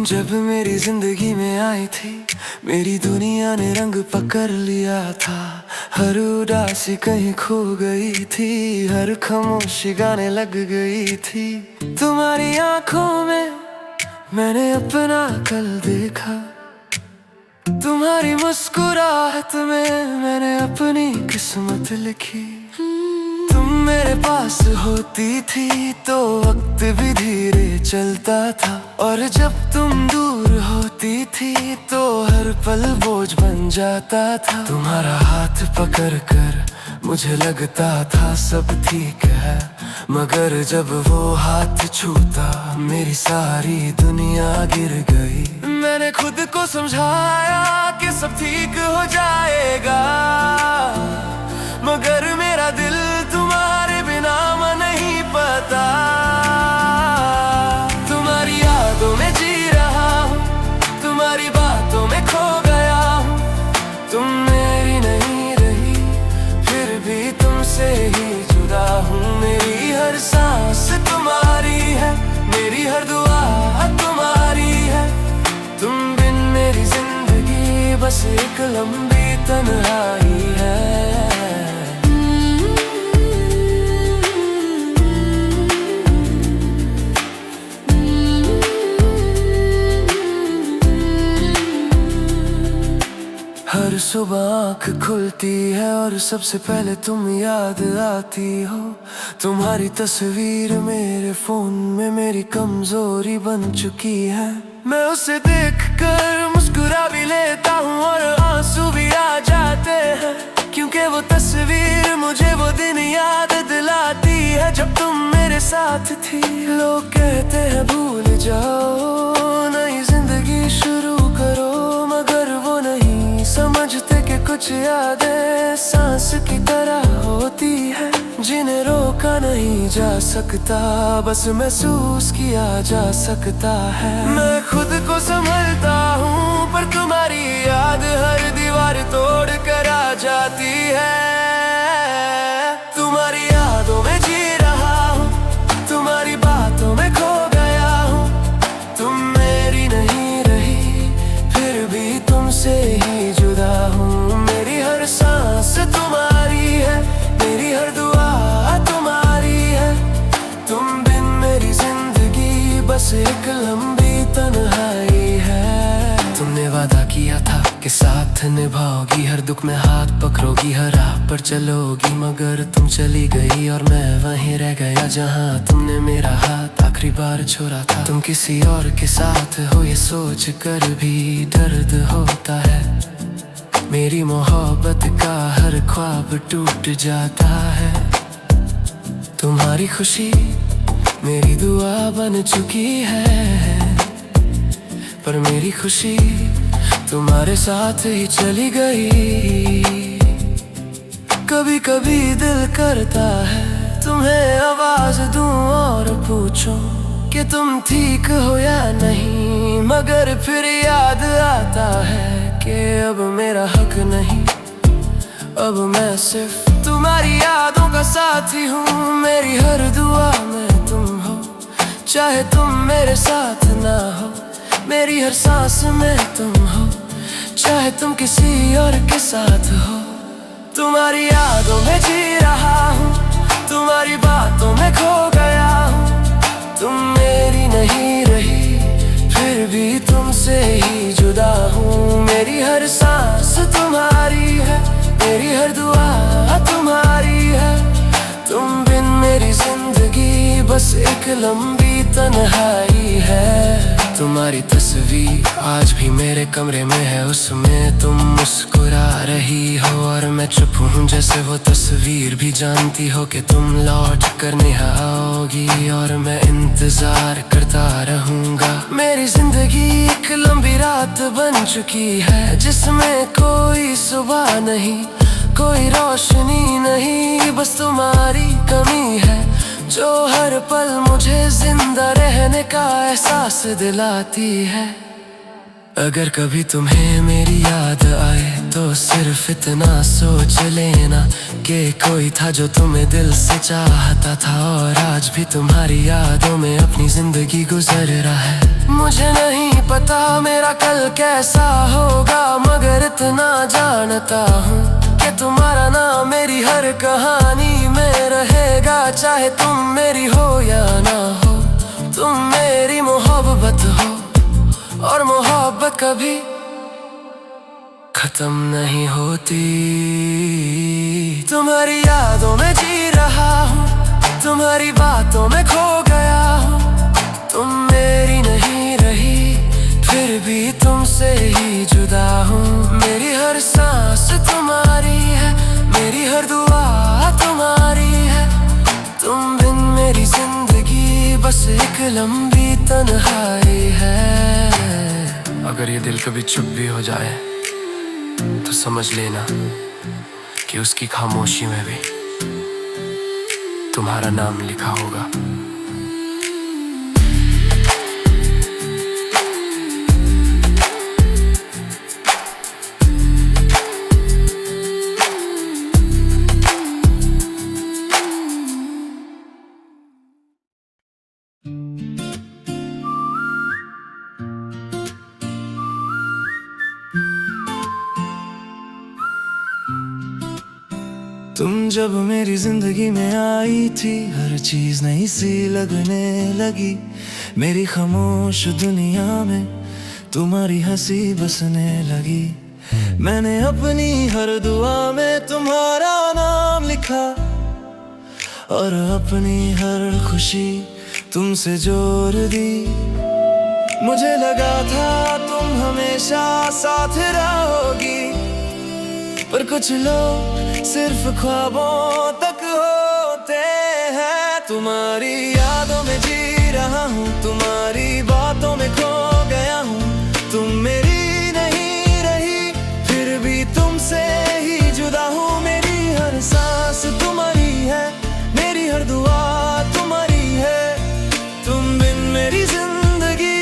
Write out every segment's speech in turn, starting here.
जब मेरी जिंदगी में आई थी, मेरी दुनिया ने रंग पकड़ लिया था। हर उदासी कहीं खो गई थी, हर खामोशी गाने लग गई थी। तुम्हारी आंखों में मैंने अपना कल देखा, तुम्हारी मुस्कुराहट में मैंने अपनी किस्मत लिखी। तुम मेरे पास होती थी तो वक्त भी धीरे चलता था, और जब तुम दूर होती थी तो हर पल बोझ बन जाता था। तुम्हारा हाथ पकड़ कर मुझे लगता था सब ठीक है, मगर जब वो हाथ छूता मेरी सारी दुनिया गिर गई। मैंने खुद को समझाया कि सब ठीक हो जाएगा, मगर मेरा दिल तुम्हारे बिना नहीं पता। तुम्हारी यादों में जी रहा हूँ, तुम्हारी बातों में खो गया हूँ। तुम मेरी नहीं रही, फिर भी तुमसे ही जुदा हूँ। मेरी हर सांस तुम्हारी है, मेरी हर दुआ तुम्हारी है। तुम बिन मेरी जिंदगी बस एक लंबी तन्हाई है। हर सुबह आँख खुलती है और सबसे पहले तुम याद आती हो। तुम्हारी तस्वीर मेरे फोन में मेरी कमजोरी बन चुकी है। मैं उसे देखकर मुस्कुरा भी लेता हूँ और आंसू भी आ जाते हैं, क्योंकि वो तस्वीर मुझे वो दिन याद दिलाती है जब तुम मेरे साथ थी। लोग कहते हैं भूल जाओ, नई जिंदगी शुरू करो, मगर वो नहीं समझते कि कुछ यादें सांस की तरह होती है, जिन्हें रोका नहीं जा सकता, बस महसूस किया जा सकता है। मैं खुद को संभलता हूँ पर तुम्हारी याद हर दीवार तोड़ कर आ जाती है। तुम्हारी यादों में जी रहा हूँ, तुम्हारी बातों में खो गया हूँ। तुम मेरी नहीं रही, फिर भी तुमसे ही जुदा हूँ। मेरी हर सांस तुम्हारी है, मेरी हर दुआ तुम्हारी है। तुम बिन मेरी जिंदगी बस एक लंबी तन्हाई है। तुमने वादा किया था कि साथ निभाओगी, हर दुख में हाथ पकड़ोगी, हर राह पर चलोगी, मगर तुम चली गई और मैं वहीं रह गया जहाँ तुमने मेरा हाथ आखिरी बार छोड़ा था। तुम किसी और के साथ हो ये सोच कर भी दर्द होता है। मेरी मोहब्बत का हर ख्वाब टूट जाता है। तुम्हारी खुशी मेरी दुआ बन चुकी है, पर मेरी खुशी तुम्हारे साथ ही चली गई। कभी कभी दिल करता है तुम्हें आवाज दूं और पूछूं कि तुम ठीक हो या नहीं, मगर फिर याद आता है कि अब मेरा हक नहीं, अब मैं सिर्फ तुम्हारी यादों का साथी हूँ। मेरी हर दुआ में तुम हो, चाहे तुम मेरे साथ ना हो। मेरी हर सांस में तुम हो, चाहे तुम किसी और के साथ हो। तुम्हारी यादों में जी रहा हूँ, तुम्हारी बातों में खो गया हूँ। तुम मेरी नहीं रही, फिर भी तुमसे ही जुदा हूँ। मेरी हर सांस तुम्हारी है, मेरी हर दुआ तुम्हारी है। तुम बिन मेरी जिंदगी बस एक लंबी तन्हाई है। तुम्हारी तस्वीर आज भी मेरे कमरे में है, उसमें तुम मुस्कुरा रही हो और मैं चुप हूँ जैसे वो तस्वीर भी जानती हो कि तुम लौट कर निभाओगी, और मैं इंतजार करता रहूँगा। मेरी जिंदगी एक लंबी रात बन चुकी है, जिसमें कोई सुबह नहीं, कोई रोशनी नहीं, बस तुम्हारी कमी है जो हर पल मुझे जिंदा रहने का एहसास दिलाती है। अगर कभी तुम्हें मेरी याद आए तो सिर्फ इतना सोच लेना कि कोई था जो तुम्हें दिल से चाहता था, और आज भी तुम्हारी यादों में अपनी जिंदगी गुजर रहा है। मुझे नहीं पता मेरा कल कैसा होगा, मगर इतना जानता हूँ कि तुम्हारा नाम मेरी हर कहानी में रहेगा। चाहे तुम मेरी हो या ना हो, तुम मेरी मोहब्बत हो, और मोहब्बत कभी खत्म नहीं होती। तुम्हारी यादों में जी रहा हूँ, तुम्हारी बातों में खो गया हूँ। तुम मेरी नहीं रही, फिर भी तुमसे ही जुदा हूँ। मेरी हर सांस तुम्हारी है, मेरी हर दुआ तुम्हारी है। तुम बिन मेरी जिंदगी बस एक लंबी तन्हाई है। अगर ये दिल कभी चुप भी हो जाए तो समझ लेना कि उसकी खामोशी में भी तुम्हारा नाम लिखा होगा। तुम जब मेरी जिंदगी में आई थी, हर चीज नई सी लगने लगी। मेरी खामोश दुनिया में तुम्हारी हंसी बसने लगी। मैंने अपनी हर दुआ में तुम्हारा नाम लिखा, और अपनी हर खुशी तुमसे जोड़ दी। मुझे लगा था तुम हमेशा साथ रहोगी, पर कुछ लोग सिर्फ ख्वाबों तक होते हैं। तुम्हारी यादों में जी रहा हूँ, तुम्हारी बातों में खो गया हूँ। तुम मेरी नहीं रही, फिर भी तुमसे ही जुदा हूँ। मेरी हर सांस तुम्हारी है, मेरी हर दुआ तुम्हारी है। तुम बिन मेरी जिंदगी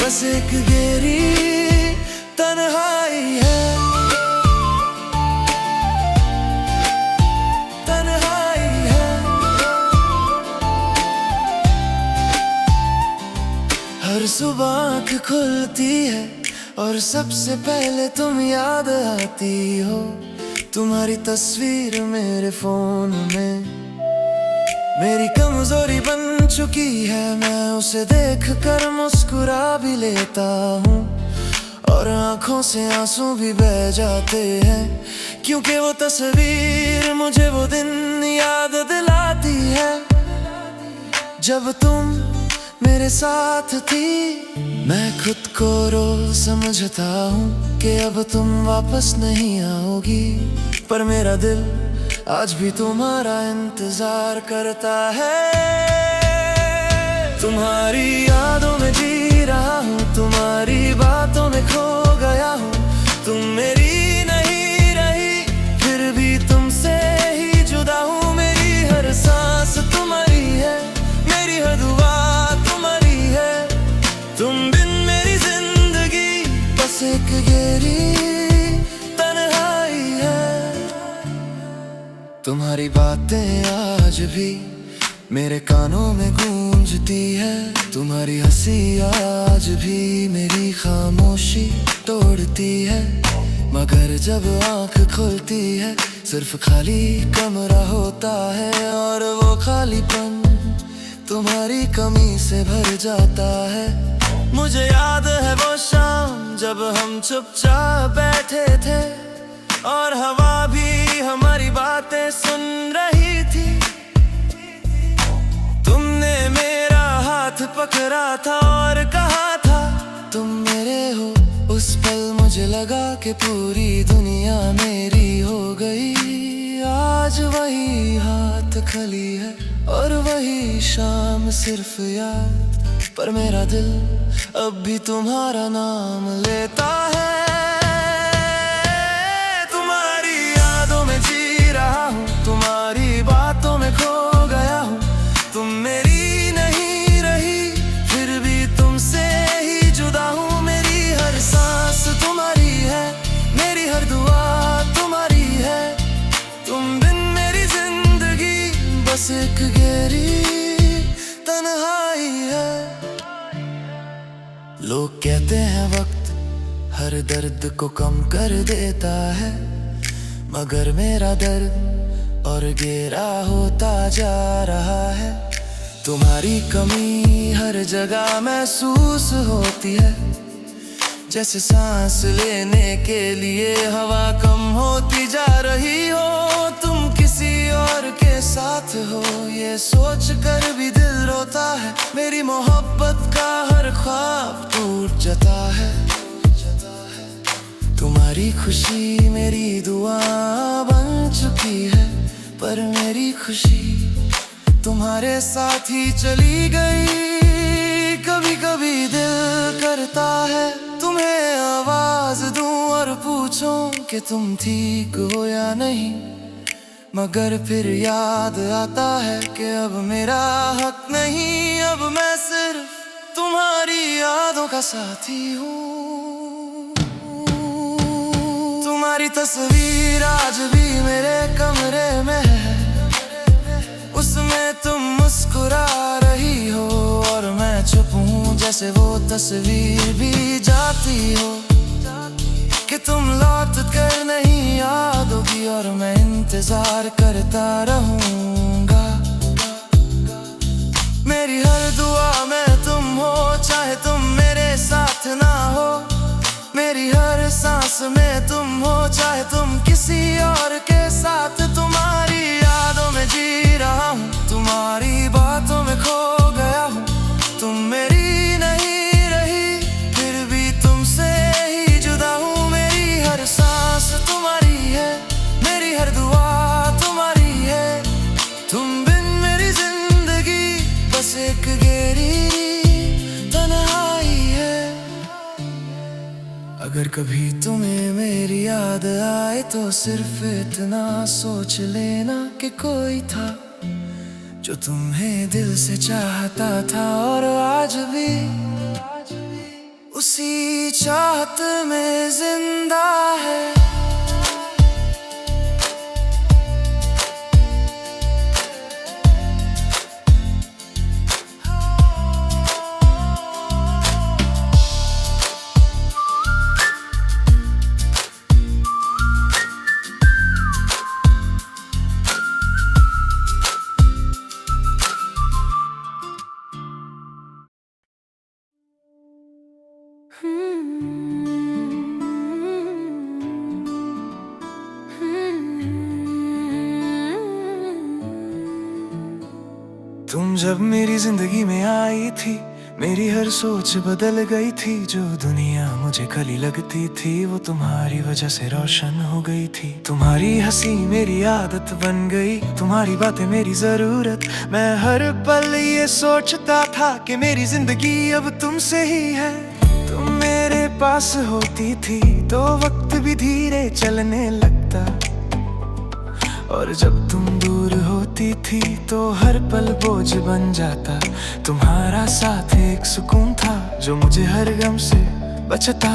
बस एक गहरी तन्हाई है। हर सुबह आँख खुलती है और सबसे पहले तुम याद आती हो। तुम्हारी तस्वीर मेरे फोन में मेरी कमजोरी बन चुकी है। मैं उसे देखकर मुस्कुरा भी लेता हूँ, और आँखों से आंसू भी बह जाते हैं, क्योंकि वो तस्वीर मुझे वो दिन याद दिलाती है जब तुम मेरे साथ थी। मैं खुद को रोज समझता हूँ कि अब तुम वापस नहीं आओगी, पर मेरा दिल आज भी तुम्हारा इंतजार करता है। तुम्हारी यादों में जी रहा हूँ, तुम्हारी बातों में खो गया हूँ। तुम मेरी नहीं रही, फिर भी तुमसे ही जुदा हूँ। मेरी हर सांस तुम्हारी है, मेरी हर दुआ तुम्हारी है। तुम बिन मेरी जिंदगी बस एक गहरी तन्हाई है। तुम्हारी बातें आज भी मेरे कानों में गूंजती है। तुम्हारी हंसी आज भी मेरी खामोशी तोड़ती है। मगर जब आँख खुलती है सिर्फ खाली कमरा होता है, और वो खालीपन तुम्हारी कमी से भर जाता है। मुझे याद है वो शाम जब हम चुपचाप बैठे थे, और हवा भी हमारी बातें सुन रही थी। तुमने मेरा हाथ पकड़ा था और कहा था तुम मेरे हो। उस पल मुझे लगा कि पूरी दुनिया मेरी हो गई। आज वही हाथ खली है और वही शाम सिर्फ याद, पर मेरा दिल अब भी तुम्हारा नाम लेता है। तुम्हारी यादों में जी रहा हूँ, तुम्हारी बातों में खो गया हूँ। तुम मेरी नहीं रही, फिर भी तुमसे ही जुदा हूँ। मेरी हर सांस तुम्हारी है, मेरी हर दुआ तुम्हारी है। तुम बिन मेरी जिंदगी बस एक गहरी तन्हाई है। लोग कहते हैं हर दर्द को कम कर देता है, मगर मेरा दर्द और गहरा होता जा रहा है। तुम्हारी कमी हर जगह महसूस होती है, जैसे सांस लेने के लिए हवा कम होती जा रही हो। तुम किसी और के साथ हो ये सोच कर भी दिल रोता है, मेरी मोहब्बत का हर ख्वाब टूट जाता है। तुम्हारी खुशी मेरी दुआ बन चुकी है, पर मेरी खुशी तुम्हारे साथ ही चली गई। कभी कभी दिल करता है तुम्हें आवाज दूं और पूछूं कि तुम ठीक हो या नहीं, मगर फिर याद आता है कि अब मेरा हक नहीं। अब मैं सिर्फ तुम्हारी यादों का साथी हूँ। तुम्हारी तस्वीर आज भी मेरे कमरे में है, उसमें तुम मुस्कुरा रही हो और मैं चुप हूँ, जैसे वो तस्वीर भी जाती हो कि तुम लौट कर नहीं आओगी, और मैं इंतजार करता रहूंगा। मेरी हर दुआ में तुम हो, चाहे तुम मेरे साथ ना हो। मेरी हर सांस में तुम हो, चाहे तुम किसी और के साथ। तुम्हारी यादों में जी रहा हूँ, तुम्हारी बातों में खो गया हूँ। तुम मेरी नहीं रही, फिर भी तुमसे ही जुदा हूँ। मेरी हर सांस तुम्हारी है, मेरी हर दुआ तुम्हारी है। तुम बिन मेरी जिंदगी बस एक गहरी तन्हाई है। अगर कभी तुम्हें मेरी याद आए तो सिर्फ इतना सोच लेना कि कोई था जो तुम्हें दिल से चाहता था, और आज भी उसी चाहत में जिंदा है। तुम जब मेरी जिंदगी में आई थी, मेरी हर सोच बदल गई थी। जो दुनिया मुझे खली लगती थी, वो तुम्हारी वजह से रोशन हो गई थी। तुम्हारी हंसी मेरी आदत बन गई, तुम्हारी बातें मेरी जरूरत। मैं हर पल ये सोचता था कि मेरी जिंदगी अब तुमसे ही है। तुम मेरे पास होती थी तो वक्त भी धीरे चलने लगता, और जब तुम दूर होती थी तो हर पल बोझ बन जाता। तुम्हारा साथ एक सुकून था जो मुझे हर गम से बचता,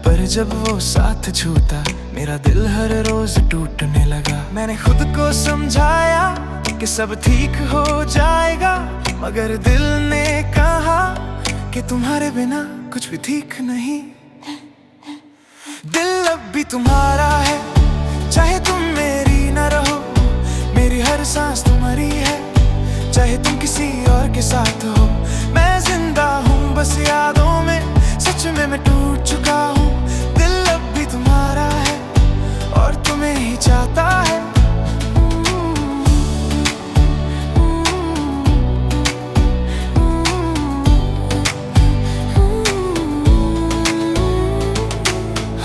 पर जब वो साथ छूटा मेरा दिल हर रोज टूटने लगा। मैंने खुद को समझाया कि सब ठीक हो जाएगा, मगर दिल ने कहा कि तुम्हारे बिना कुछ भी ठीक नहीं। दिल अब भी तुम्हारा है, चाहे तुम मेरी न रहो। मेरी हर सांस तुम्हारी है, चाहे तुम किसी और के साथ हो। मैं जिंदा हूँ बस यादों में, सच में मैं टूट चुका हूँ। दिल अब भी तुम्हारा है और तुम्हें ही चाहता है।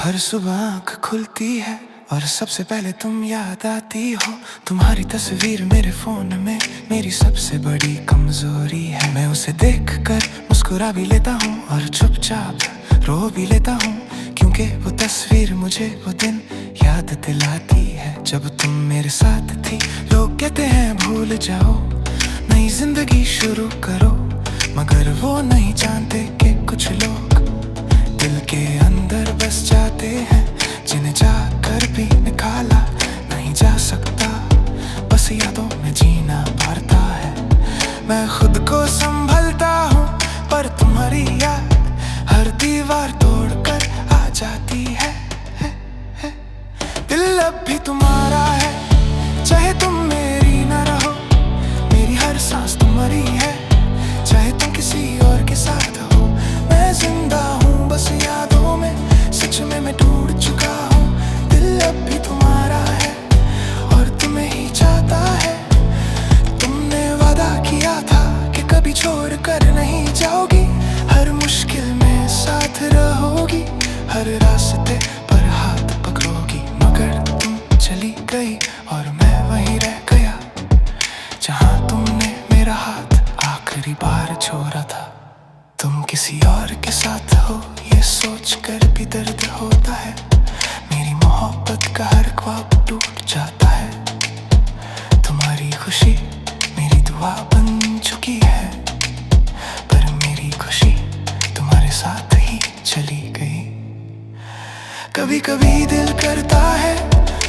हर सुबह आँख खुलती है और सबसे पहले तुम याद आती हो। तुम्हारी तस्वीर मेरे फोन में मेरी सबसे बड़ी कमजोरी है। मैं उसे देखकर मुस्कुरा भी लेता हूँ और चुपचाप रो भी लेता हूँ, क्योंकि वो तस्वीर मुझे वो दिन याद दिलाती है जब तुम मेरे साथ थी। लोग कहते हैं भूल जाओ, नई जिंदगी शुरू करो, मगर वो नहीं जानते कि कुछ लोग दिल के अंदर बस जाते हैं, जिन्हें जाकर भी निकाला नहीं जा सकता। बस यादों में जीना पड़ता है। मैं खुद को संभलता हूँ, पर तुम्हारी याद हर दीवार तोड़कर आ जाती अब भी तुम्हारा है, चाहे तुम मेरी न रहो। मेरी हर सांस तुम्हारी है, चाहे तुम किसी और के साथ हो। मैं जिंदा हूँ बस यादों में, सच में मैं टूट चुका हूँ। दिल अब भी तुम्हारा है और तुम्हें ही चाहता है। तुमने वादा किया था कि कभी छोड़ कर नहीं जाओगी, हर मुश्किल में साथ रहोगी, हर रास्ते पर हाथ पकड़ोगी। मगर तुम चली गई और मैं वहीं रह गया, जहाँ तुमने मेरा हाथ आखिरी बार छोड़ा था। तुम किसी और के साथ हो ये सोच कर भी दर्द होता है। मेरी मोहब्बत का हर ख्वाब टूट जाता है। तुम्हारी खुशी मेरी दुआ बन चुकी है, पर मेरी खुशी तुम्हारे साथ ही चली गई। कभी कभी दिल करता है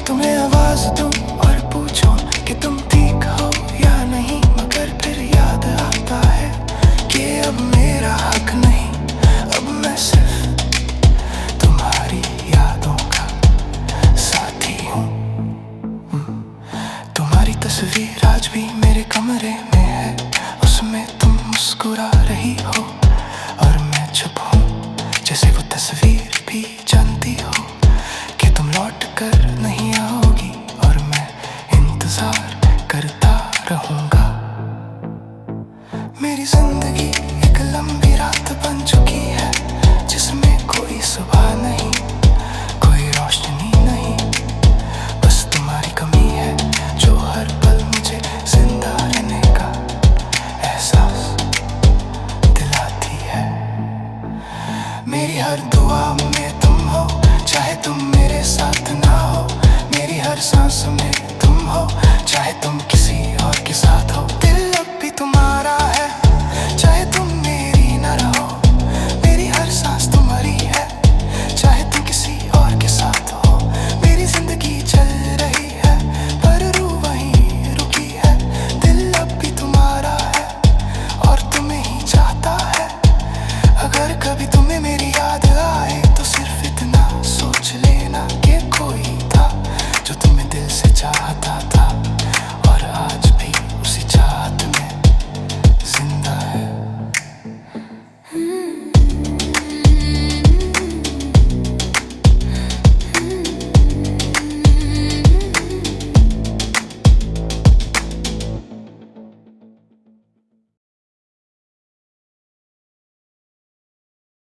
तुम्हें आवाज दूं और पूछूं कि तुम